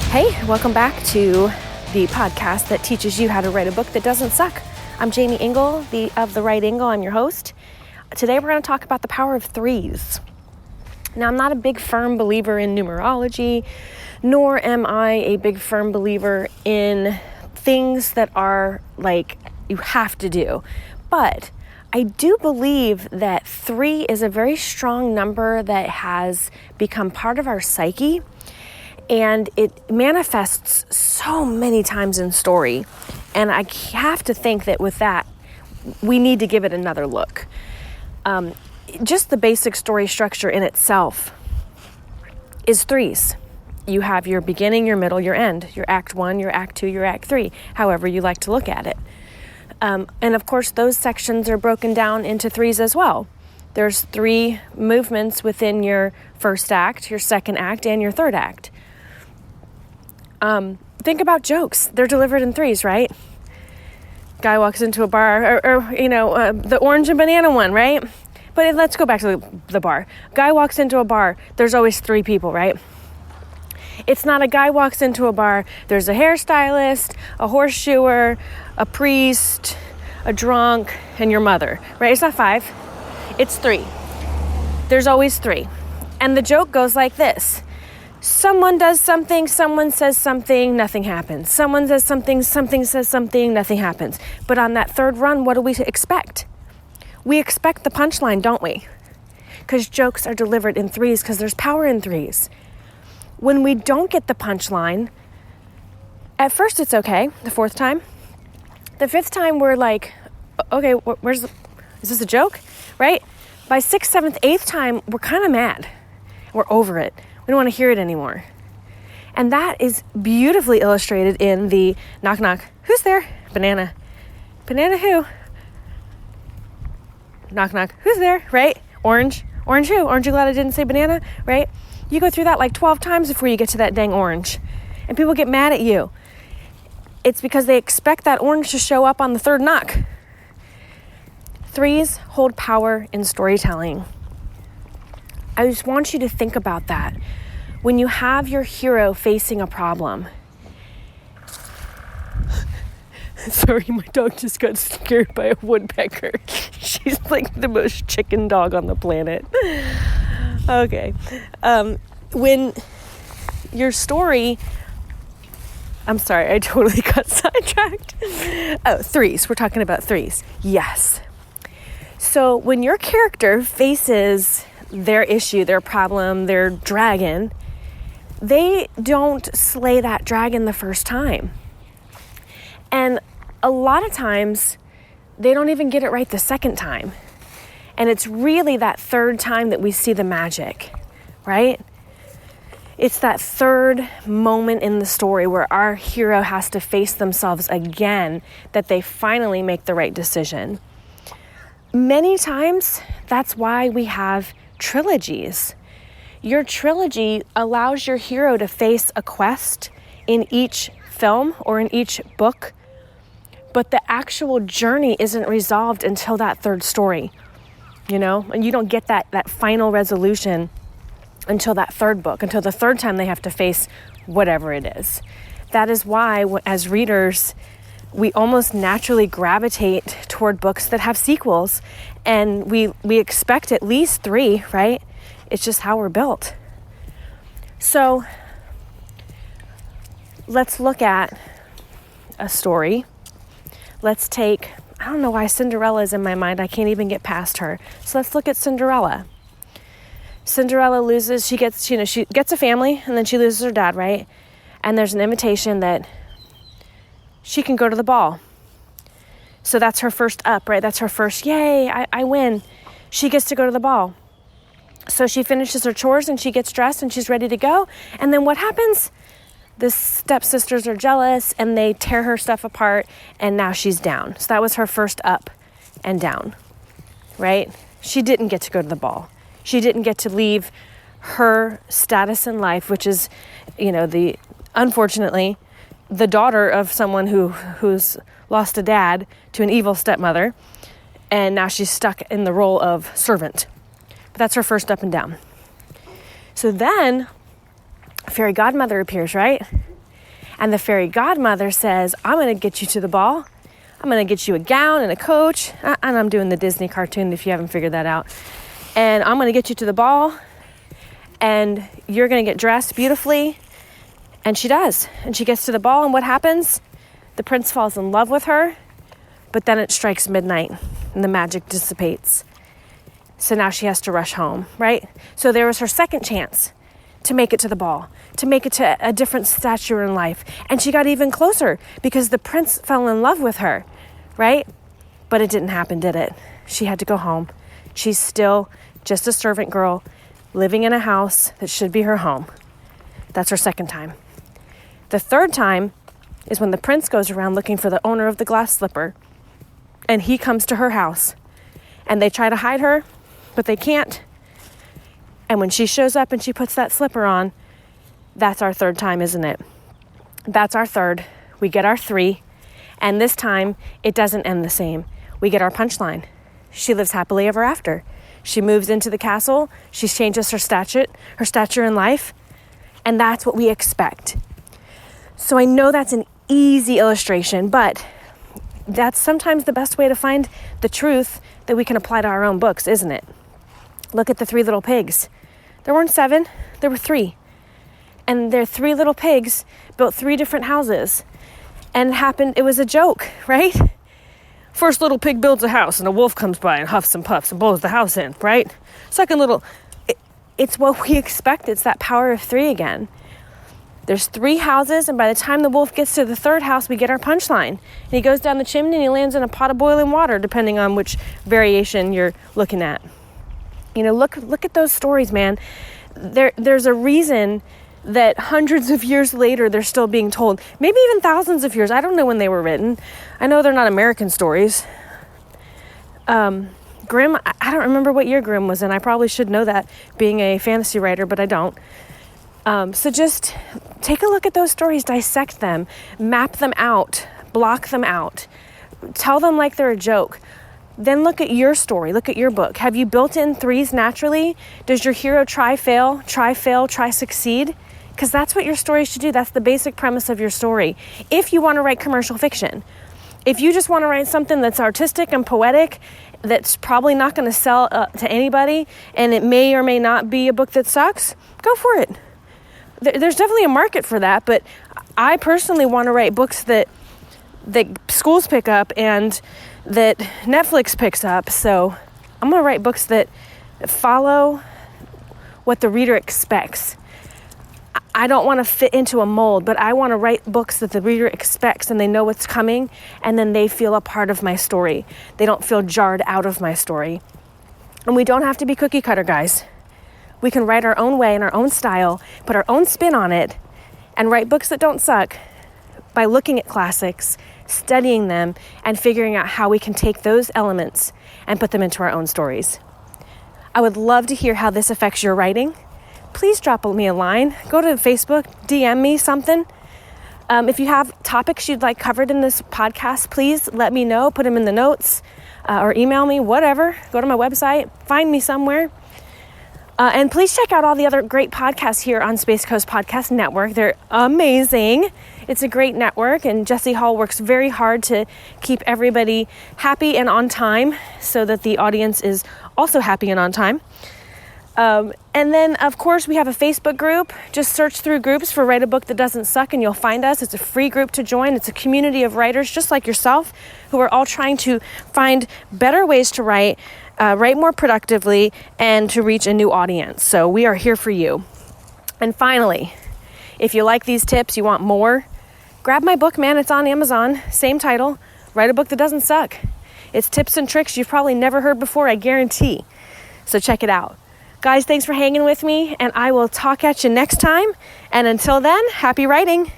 Hey, welcome back to the podcast that teaches you how to write a book that doesn't suck. I'm Jaimie Engle, of The Right Angle. I'm your host. Today we're going to talk about the power of threes. Now, I'm not a big firm believer in numerology, nor am I a big firm believer in things that are like you have to do. But I do believe that 3 is a very strong number that has become part of our psyche. And it manifests so many times in story. And I have to think that with that, we need to give it another look. Just the basic story structure in itself is 3s. You have your beginning, your middle, your end, your act 1, your act 2, your act 3, however you like to look at it. And of course, those sections are broken down into 3s as well. There's 3 movements within your first act, your second act, and your third act. Think about jokes. They're delivered in 3s, right? Guy walks into a bar, the orange and banana one, right? But let's go back to the bar. Guy walks into a bar. There's always 3 people, right? It's not a guy walks into a bar. There's a hairstylist, a horseshoer, a priest, a drunk, and your mother, right? It's not 5. It's 3. There's always 3. And the joke goes like this. Someone does something, someone says something, nothing happens. Someone says something, something says something, nothing happens. But on that third run, what do we expect? We expect the punchline, don't we? Because jokes are delivered in 3s because there's power in 3s. When we don't get the punchline, at first it's okay, the 4th time. The 5th time we're like, okay, is this a joke, right? By 6th, 7th, 8th time, we're kind of mad. We're over it. We don't want to hear it anymore. And that is beautifully illustrated in the knock knock. Who's there? Banana. Banana who? Knock knock. Who's there? Right? Orange. Orange who? Aren't you glad I didn't say banana? Right? You go through that like 12 times before you get to that dang orange. And people get mad at you. It's because they expect that orange to show up on the 3rd knock. 3s hold power in storytelling. I just want you to think about that. When you have your hero facing a problem. Sorry, my dog just got scared by a woodpecker. She's like the most chicken dog on the planet. Okay. When your story... I'm sorry, I totally got sidetracked. Oh, 3s. We're talking about 3s. Yes. So when your character faces their issue, their problem, their dragon, they don't slay that dragon the first time. And a lot of times, they don't even get it right the second time. And it's really that 3rd time that we see the magic, right? It's that 3rd moment in the story where our hero has to face themselves again, that they finally make the right decision. Many times, that's why we have trilogies. Your trilogy allows your hero to face a quest in each film or in each book, but the actual journey isn't resolved until that 3rd story, and you don't get that final resolution until that 3rd book, until the 3rd time they have to face whatever it is. That is why, as readers, we almost naturally gravitate toward books that have sequels, and we expect at least 3, right? It's just how we're built. So let's look at a story. Let's take, I don't know why Cinderella's in my mind. I can't even get past her. So let's look at Cinderella. Cinderella loses, she gets a family, and then she loses her dad, right? And there's an invitation that she can go to the ball. So that's her first up, right? That's her first, yay, I win. She gets to go to the ball. So she finishes her chores and she gets dressed and she's ready to go. And then what happens? The stepsisters are jealous and they tear her stuff apart, and now she's down. So that was her first up and down, right? She didn't get to go to the ball. She didn't get to leave her status in life, which is, unfortunately, the daughter of someone who's lost a dad to an evil stepmother, and now she's stuck in the role of servant. But that's her first up and down. So then, a fairy godmother appears, right? And the fairy godmother says, I'm going to get you to the ball. I'm going to get you a gown and a coach. And I'm doing the Disney cartoon if you haven't figured that out. And I'm going to get you to the ball. And you're going to get dressed beautifully. And she does. And she gets to the ball. And what happens? The prince falls in love with her. But then it strikes midnight. And the magic dissipates. So now she has to rush home, right? So there was her second chance to make it to the ball, to make it to a different stature in life. And she got even closer because the prince fell in love with her, right? But it didn't happen, did it? She had to go home. She's still just a servant girl living in a house that should be her home. That's her second time. The third time is when the prince goes around looking for the owner of the glass slipper, and he comes to her house, and they try to hide her, but they can't. And when she shows up and she puts that slipper on, that's our third time, isn't it? That's our third. We get our 3. And this time, it doesn't end the same. We get our punchline. She lives happily ever after. She moves into the castle. She changes her stature in life. And that's what we expect. So I know that's an easy illustration, but that's sometimes the best way to find the truth that we can apply to our own books, isn't it? Look at the 3 little pigs. There weren't 7, there were 3. And their 3 little pigs built 3 different houses. And it was a joke, right? First little pig builds a house and a wolf comes by and huffs and puffs and blows the house in, right? Second little, it's what we expect. It's that power of 3 again. There's 3 houses, and by the time the wolf gets to the 3rd house, we get our punchline. And he goes down the chimney and he lands in a pot of boiling water, depending on which variation you're looking at. You know, look at those stories, man. There's a reason that hundreds of years later they're still being told. Maybe even thousands of years. I don't know when they were written. I know they're not American stories. Grimm, I don't remember what year Grimm was in. I probably should know that, being a fantasy writer, but I don't. So just take a look at those stories, dissect them, map them out, block them out, tell them like they're a joke. Then look at your story, look at your book. Have you built in 3s naturally? Does your hero try, fail, succeed? Because that's what your story should do. That's the basic premise of your story. If you want to write commercial fiction, if you just want to write something that's artistic and poetic, that's probably not going to sell to anybody, and it may or may not be a book that sucks, go for it. There's definitely a market for that, but I personally want to write books that schools pick up and that Netflix picks up. So I'm going to write books that follow what the reader expects. I don't want to fit into a mold, but I want to write books that the reader expects and they know what's coming, and then they feel a part of my story. They don't feel jarred out of my story. And we don't have to be cookie cutter, guys. We can write our own way in our own style, put our own spin on it, and write books that don't suck by looking at classics, studying them, and figuring out how we can take those elements and put them into our own stories. I would love to hear how this affects your writing. Please drop me a line. Go to Facebook, DM me something. If you have topics you'd like covered in this podcast, please let me know. Put them in the notes or email me, whatever. Go to my website, find me somewhere. And please check out all the other great podcasts here on Space Coast Podcast Network. They're amazing. It's a great network, and Jesse Hall works very hard to keep everybody happy and on time so that the audience is also happy and on time. And then, of course, we have a Facebook group. Just search through groups for Write a Book That Doesn't Suck, and you'll find us. It's a free group to join. It's a community of writers just like yourself who are all trying to find better ways to write more productively, and to reach a new audience. So we are here for you. And finally, if you like these tips, you want more, grab my book, man. It's on Amazon. Same title, Write a Book That Doesn't Suck. It's tips and tricks you've probably never heard before, I guarantee. So check it out. Guys, thanks for hanging with me, and I will talk at you next time. And until then, happy writing.